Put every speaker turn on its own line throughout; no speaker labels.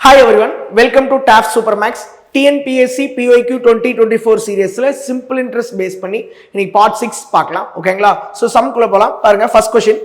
Hi everyone, welcome to TAF Supermax. TNPSC PYQ 2024 சீரியஸ்ல simple interest base பண்ணி இன்னைக்கு part 6 பார்க்கலாம். ஓகேங்களா? ஸோ சம்குள்ள போலாம். பாருங்க, first question.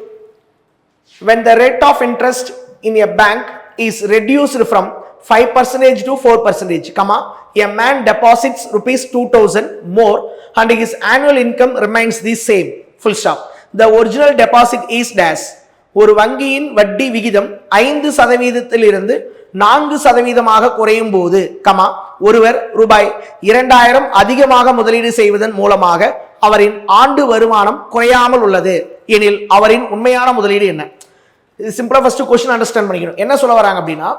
When the rate of interest in a bank is reduced from 5% to 4%, comma, a man deposits rupees 2000 more and his annual income remains the same. Full stop. The original deposit is dash. ஒரு வங்கியின் வட்டி விகிதம் 5% இருந்து 4% குறையும் போது, comma, ஒருவர் ரூபாய் 2000 அதிகமாக முதலீடு செய்வதன் மூலமாக அவரின் ஆண்டு வருமானம் குறையாமல் உள்ளது எனில் அவரின் உண்மையான முதலீடு என்ன? இது சிம்பிளா ஃபர்ஸ்ட் क्वेश्चन அண்டர்ஸ்டாண்ட் பண்ணிக்கணும். என்ன சொல்ல வராங்க அப்படின்னா,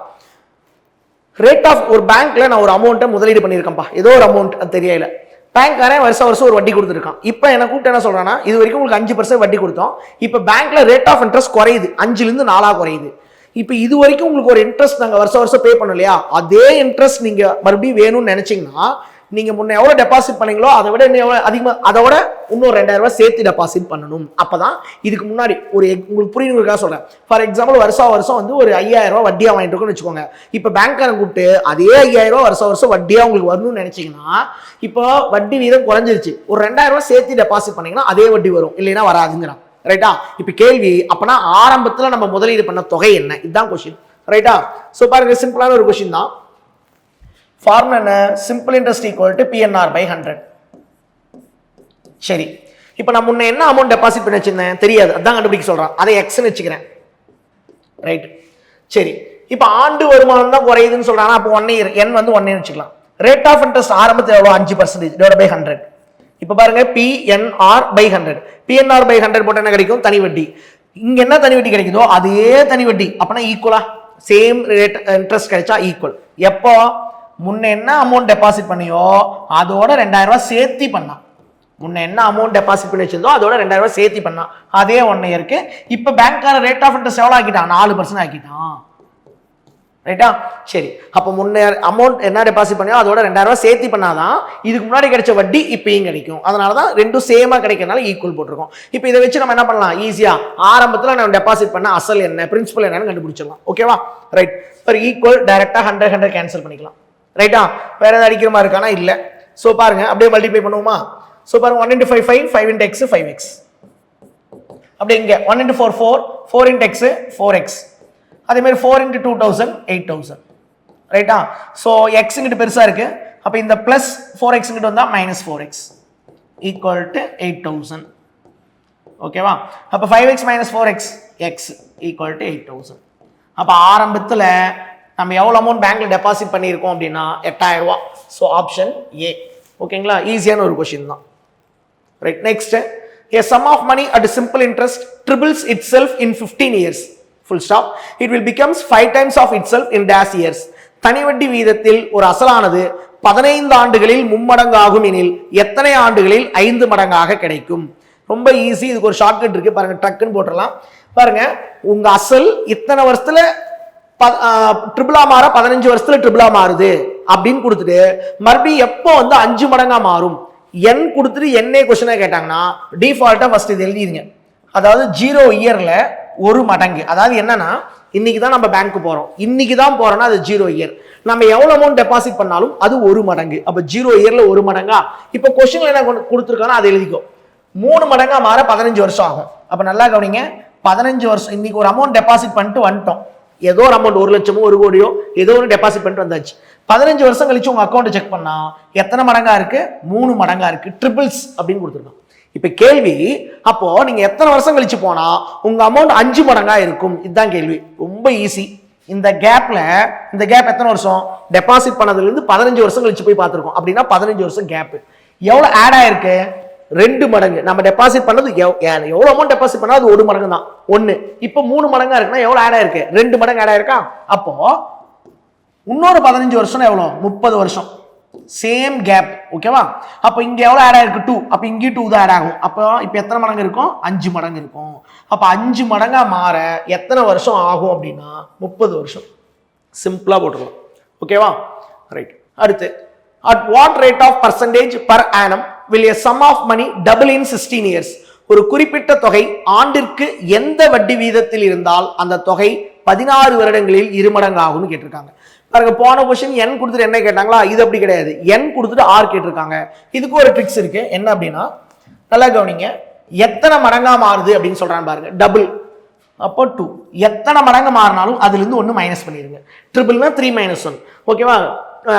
ரேட் ஆஃப் ஒரு பேங்க்ல நான் ஒரு அமௌண்ட்டை முதலீடு பண்ணியிருக்கேன்ப்பா, ஏதோ ஒரு அமௌண்ட் அது தெரியல. பேங்க்காரன் வருஷம் ஒரு வட்டி கொடுத்துருக்கான். இப்போ என்ன கூப்பிட்டு என்ன சொல்றான்னா, இது வரைக்கும் உங்களுக்கு 5% வட்டி கொடுத்தோம், இப்போ பேங்க்ல ரேட் ஆஃப் இன்ட்ரெஸ்ட் குறையுது, 5லிருந்து 4 குறையுது. இப்போ இது வரைக்கும் உங்களுக்கு ஒரு இன்ட்ரெஸ்ட் நாங்கள் வருஷம் பே பண்ணோம் இல்லையா, அதே இன்ட்ரெஸ்ட் நீங்க மறுபடியும் வேணும்னு நினைச்சீங்கன்னா நீங்க முன்ன எவ்வளவு டெபாசிட் பண்ணீங்களோ அதை விட அதிகமாக, அதோட இன்னும் 2000 ரூபாய் சேர்த்து டெபாசிட் பண்ணணும். அப்பதான் இதுக்கு முன்னாடி ஒரு உங்களுக்கு புரியுங்கிறதுக்காக சொல்றேன். ஃபார் எக்ஸாம்பிள் வருஷம் வந்து ஒரு 5000 ரூபாய் வட்டியா வாங்கிட்டு இருக்கோம்னு வச்சுக்கோங்க. இப்போ பேங்க்காரன் கூப்பிட்டு அதே 5000 ரூபாய் வருஷம் வட்டியா உங்களுக்கு வரணும்னு நினைச்சீங்கன்னா, இப்போ வட்டி வீதம் குறைஞ்சிருச்சு, ஒரு 2000 ரூபாய் சேர்த்து டெபாசிட் பண்ணீங்கன்னா அதே வட்டி வரும், இல்லைன்னா வராதுங்கிறான். ரைட்டா? இப்போ கேள்வி, அப்பனா ஆரம்பத்துல நம்ம முதலீடு பண்ண தொகை என்ன? இதுதான் கொஸ்டின். ரைட்டா? சோ பாருங்க, சிம்பிளான ஒரு கொஸ்டின் தான். ஃபார்முலா என்ன? Simple interest equal to PNR by 100. சரி, இப்போ நான் முன்ன என்ன அமௌண்ட் டெபாசிட் பண்ணி வச்சிருந்தேன் தெரியாது, அதான் கண்டுபிடிக்க சொல்றான். அதை எக்ஸ்ன்னு வச்சுக்கிறேன். ரைட்? சரி, இப்போ ஆண்டு வருமானம் தான் குறையுதுன்னு சொல்றாங்க. அப்போ 1 இயர், n வந்து 1 வச்சுக்கலாம். ரேட் ஆஃப் இன்ட்ரெஸ்ட் ஆரம்பத்தில் எவ்வளோ? 5% டிவைட் பை 100. இப்போ பாருங்க, PNR by 100. PNR by 100 போட்டு என்ன கிடைக்கும்? தனி வட்டி. இங்க என்ன தனி வட்டி கிடைக்குதோ அதே தனி வட்டி, அப்பனா ஈக்குவலா சேம் ரேட் இன்ட்ரெஸ்ட் கிடைச்சா ஈக்குவல். எப்போ? முன்ன என்ன அமௌண்ட் டெபாசிட் பண்ணியோ அதோட 2000 ரூபாய் சேர்த்தி பண்ணா. முன்ன என்ன அமௌண்ட் டெபாசிட் பண்ணி வச்சிருந்தோ அதோட 2000 ரூபாய் சேர்த்தி பண்ணா, அதே 1 இயருக்கு. இப்போ பேங்க்கார ரேட் ஆஃப் இன்ட்ரெஸ்ட் எவ்வளோ ஆக்கிட்டான்? 4% ஆக்கிட்டான். ரைட்டா? சரி, அப்போ முன்ன அமௌண்ட் என்ன டெபாசிட் பண்ணியோ அதோட 2000 ரூபாய் சேர்த்தி பண்ணாதான் இதுக்கு முன்னாடி கிடைச்ச வட்டி இப்பயும் கிடைக்கும். அதனாலதான் ரெண்டும் சேமா கிடைக்கிறதுனால ஈக்குவல் போட்டிருக்கோம். இப்போ இதை வச்சு நம்ம என்ன பண்ணலாம்? ஈஸியா ஆரம்பத்தில் நம்ம டெபாசிட் பண்ண அசல் என்ன, பிரின்சிபல் என்னன்னு கண்டுபிடிச்சிடலாம். ஓகேவா? ரைட். இப்போ ஈக்குவல் டைரக்டா 100 கேன்சல் பண்ணிக்கலாம். ரைட்டா? வேற ஏதாவது அடிக்கிற மாதிரி இருக்கானா? இல்ல. சோ பாருங்க, அப்படியே மல்டிப்ளை பண்ணுவோமா? சோ பாருங்க, 1 into 5 5, 5 into x 5x. அப்படியே இங்க 1 into 4 4, 4 into x 4x. அதே மாதிரி 4 into 2000 8000. ரைட்டா? சோ x இங்கிட்ட பெருசா இருக்கு, அப்ப இந்த பிளஸ் 4x இங்கிட்ட வந்தா மைனஸ் 4x ஈக்குவல் டு 8000. ஓகேவா? அப்ப 5x minus 4x x equal to 8000. அப்ப ஆரம்பத்துல நம்ம எவ்வளவு அமௌண்ட் பேங்க்ல டெபாசிட் பண்ணியிருக்கோம் அப்படின்னா 8000 ரூபாய். So option A. ஓகேங்களா? ஈஸியான ஒரு கொஸ்டின் தான். Right. Next, a sum of money at simple interest triples itself in 15 years. Full stop. It will becomes 5 times of itself in dash years. தனிவட்டி வீதத்தில் ஒரு அசலானது 15 ஆண்டுகளில் மும்மடங்காகும் எனில் எத்தனை ஆண்டுகளில் 5 மடங்காக கிடைக்கும்? ரொம்ப ஈஸி. இதுக்கு ஒரு ஷார்ட்கட் இருக்கு பாருங்க, டக்குன்னு போட்டுடலாம். பாருங்க, உங்க அசல் இத்தனை வருஷத்துல ட்ரிபிளா மாற 15 வருஷத்துல ட்ரிபிளா மாறுது அப்படின்னு கொடுத்துட்டு மறுபடியும் எப்போ வந்து 5 மடங்கா மாறும் n கொடுத்துட்டு என்ன கொஸ்டினா கேட்டாங்கன்னா டிஃபால்ட்டா ஃபர்ஸ்ட் இது எழுதிருங்க. அதாவது 0 இயர்ல 1 மடங்கு. அதாவது என்னன்னா, இன்னைக்கு தான் நம்ம பேங்க் போறோம், இன்னைக்கு தான் போறோம்னா அது 0 இயர். நம்ம எவ்வளவு அமௌண்ட் டெபாசிட் பண்ணாலும் அது 1 மடங்கு. அப்ப 0 இயர்ல 1 மடங்கா. இப்ப கொஸ்டின்ல என்ன கொடுத்துருக்கானா அதை எழுதிக்கோ. 3 மடங்கா மாற 15 வருஷம் ஆகும். அப்ப நல்லா கவனிங்க, 15 வருஷம். இன்னைக்கு ஒரு அமௌண்ட் டெபாசிட் பண்ணிட்டு வந்துட்டோம், ஏதோ ஒரு அமௌண்ட் 1 லட்சமோ 1 கோடியோ ஏதோ ஒன்று டெபாசிட் பண்ணிட்டு வந்தாச்சு. 15 வருஷம் கழிச்சு உங்க அக்கௌண்ட் செக் பண்ணா எத்தனை மடங்கா இருக்கு? 3 மடங்கா இருக்கு. ட்ரிபிள்ஸ் அப்படின்னு கொடுத்துருக்கோம். இப்ப கேள்வி, அப்போ நீங்க எத்தனை வருஷம் கழிச்சு போனா உங்க அமௌண்ட் 5 மடங்கா இருக்கும்? இதுதான் கேள்வி. ரொம்ப ஈஸி. இந்த கேப்ல, இந்த கேப் எத்தனை வருஷம்? டெபாசிட் பண்ணதுல இருந்து 15 வருஷம் கழிச்சு போய் பார்த்திருக்கோம். அப்படின்னா 15 வருஷம் கேப். எவ்வளவு ஆட் ஆயிருக்கு? 2 மடங்கு. நம்ம டெபாசிட் பண்ணது எவ்வளவு அமௌண்ட் டெபாசிட் பண்ணா அது 1 மடங்கு தான். 1. இப்போ 3 மடங்கா இருக்குன்னா எவ்வளவு ஆட் ஆயிருக்கு? 2 மடங்கு ஆட் ஆயிருக்கா? அப்போ இன்னொரு 15 வருஷம் எவ்வளவு? 30 வருஷம். Same gap. ஓகேவா? அப்ப இங்க எவ்வளவு ஆட் ஆயிருக்கு? 2. அப்ப இங்க 2 தான் ஆட் ஆகும். அப்போ இப்போ எத்தனை மடங்கு இருக்கும்? 5 மடங்கு இருக்கும். அப்ப 5 மடங்கா மாற எத்தனை வருஷம் ஆகும் அப்படின்னா 30 வருஷம். சிம்பிளா போட்டுக்கலாம். ஓகேவா? ரைட். அடுத்து, at what rate of percentage per annum will a sum of money double in 16 years? ஒரு குறிப்பிட்ட தொகை ஆண்டிற்கு எந்த வட்டி வீதத்தில் இருந்தால் அந்த தொகை 16 வருடங்களில் 2 மடங்கு ஆகும்னு கேட்டிருக்காங்க. பாருங்க போன கொஸ்டின் n கொடுத்துட்டு என்ன கேட்டாங்களா, இது அப்படி கிடையாது, n கொடுத்துட்டு r கேட்டிருக்காங்க. இதுக்கு ஒரு ட்ரிக்ஸ் இருக்கு. என்ன அப்படின்னா நல்லா கவனிங்க, எத்தனை மடங்கா மாறுது அப்படின்னு சொல்றான்னு பாருங்க. டபுள் அப்போ 2, எத்தனை மடங்கு மாறினாலும் அதுல இருந்து ஒன்று மைனஸ் பண்ணிடுங்க. ட்ரிபிள்னா 3 - 1, ஓகேவா?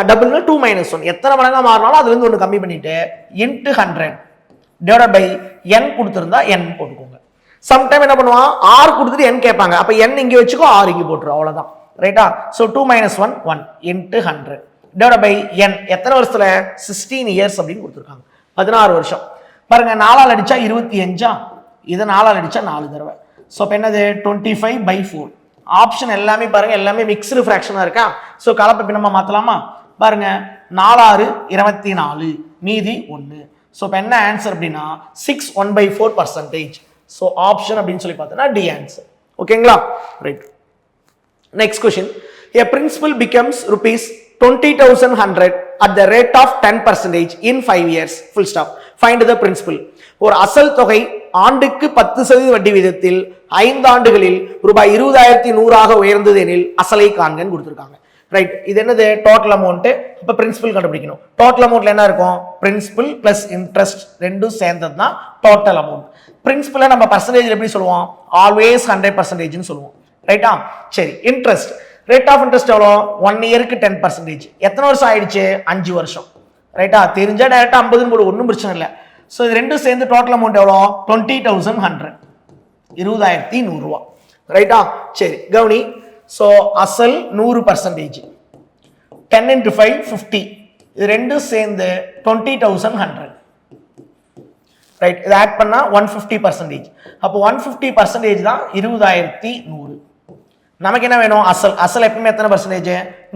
டபுள்னா 2 - 1, எத்தனை மடங்கா மாறினாலும் அதுல இருந்து ஒன்று கம்மி பண்ணிட்டு இன்ட்டு 100 டிவைட் பை n கொடுத்துருந்தா n போட்டுக்கோங்க. சம்டைம் என்ன பண்ணுவான், r கொடுத்துட்டு n கேட்பாங்க, அப்ப n இங்கே வச்சுக்கோ, r இங்கே போட்டுரும், அவ்வளவுதான். ரைட்டா? So 2 - 1 1 into 100 divide by n எத்தனை வருஷத்துல 16 இயர்ஸ் அப்படின்னு கொடுத்துருக்காங்க, 16 வருஷம். பாருங்க 4ஆல் அடிச்சா 25, இதை 4ஆல் அடிச்சா 4 தடவை. ஸோ இப்போ என்னது 25/4. ஆப்ஷன் எல்லாமே பாருங்க, எல்லாமே மிக்ஸ்டு ஃப்ராக்ஷனாக இருக்கா? ஸோ கலப்பை நம்ம மாற்றலாமா? பாருங்க 4 6 24 மீதி 1. ஸோ இப்போ என்ன ஆன்சர் அப்படின்னா 6 1/4%. ஸோ ஆப்ஷன் அப்படின்னு சொல்லி பார்த்தோன்னா டி ஆன்சர். ஓகேங்களா? Right. Next question. A principal becomes rupees 20,100 at the rate of 10% in 5 years. Full stop. Find the principal. ஒரு அசல் தொகை ஆண்டுக்கு 10% வட்டி விதத்தில் 5 ஆண்டுகளில் ரூபாய் 20,100 உயர்ந்தது எனில் அசலை காண்கன்னு கொடுத்துருக்காங்க. ரைட். இது என்னது? Total amount. அப்ப பிரின்சிபல் கண்டுபிடிக்கணும். டோட்டல் அமௌண்ட்ல என்ன இருக்கும்? பிரின்சிபல் பிளஸ் இன்ட்ரெஸ்ட் ரெண்டும் சேர்ந்தது தான் டோட்டல் அமௌண்ட். பிரின்சிபலை நம்ம பர்சன்டேஜ் எப்படி சொல்லுவோம்? ஆல்வேஸ் 100% சொல்லுவோம். ரைட்டா? சரி. இன்ட்ரெஸ்ட் ரேட் ஆஃப் இன்ட்ரெஸ்ட் எவ்வளோ? 1 இயருக்கு 10%. எத்தனை வருஷம் ஆயிடுச்சு? 5 வருஷம். ரைட்டா? தெரிஞ்சா டைரக்டா 50 போடு, ஒன்றும் பிரச்சனை இல்லை. ஸோ இது ரெண்டும் சேர்ந்து டோட்டல் அமௌண்ட் எவ்வளோ? 20,100, 20,100 ரூபா. ரைட்டா? சரி கவனி. ஸோ அசல் 100%, 10 × 5 50, இது ரெண்டும் சேர்ந்து 20,100. ரைட். இதை ஆட் பண்ணா 150%. அப்போ 150% தான் 20,100. நமக்கு என்ன வேணும்? அசல். அசல் எப்பவுமே எத்தனை பர்சன்டேஜ்?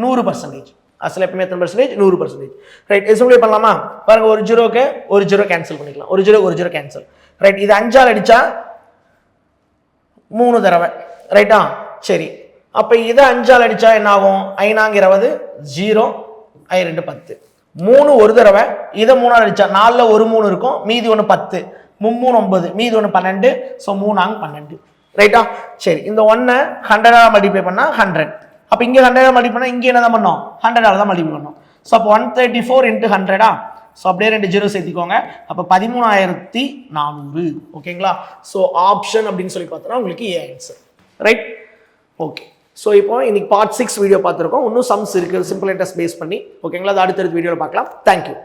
100%. அசல் எப்பவுமே எத்தனை பர்சன்டேஜ்? 100%. ரைட். இது சிம்பிளை பண்ணலாமா? பாருங்க, ஒரு ஜீரோக்கு ஒரு ஜீரோ கேன்சல் பண்ணிக்கலாம், ஒரு ஜீரோ கேன்சல். ரைட். இது 5ஆல் அடிச்சா 3 தடவை. ரைட்டா? சரி. அப்ப இதை 5ஆல் அடிச்சா என்ன ஆகும்? 5 20, 0 I 2 10, 3 ஒரு தடவை. இதை 3ஆல் அடிச்சா 4ல ஒரு 3 இருக்கும், மீதி 1 10, 3 9, மீதி 1 12. ஸோ 3 12. ரைட்டா? சரி. இந்த 1 100ஆல் மல்டிப்ளை பண்ணா 100. அப்ப இங்க 100ஆல் மல்டிப்ளை பண்ணா இங்க என்ன தான் பண்ணோம்? 100ஆல் தான் மல்டிப்ளை பண்ணோம். ஸோ அப்போ 134 × 100. ஸோ அப்படியே 2 ஜீரோ சேர்த்திக்கோங்க. அப்போ 13,400. ஓகேங்களா? ஸோ ஆப்ஷன் அப்படின்னு சொல்லி பார்த்தோம்னா உங்களுக்கு A answer. Right. Okay. So இப்போ இன்னைக்கு பார்ட் 6 வீடியோ பார்த்துருக்கோம். இன்னும் சம்ஸ் இருக்கு சிம்பிள் இன்ட்ரெஸ்ட் பேஸ் பண்ணி. ஓகேங்களா? அது அடுத்தடுத்த வீடியோவில் பார்க்கலாம். தேங்க்யூ.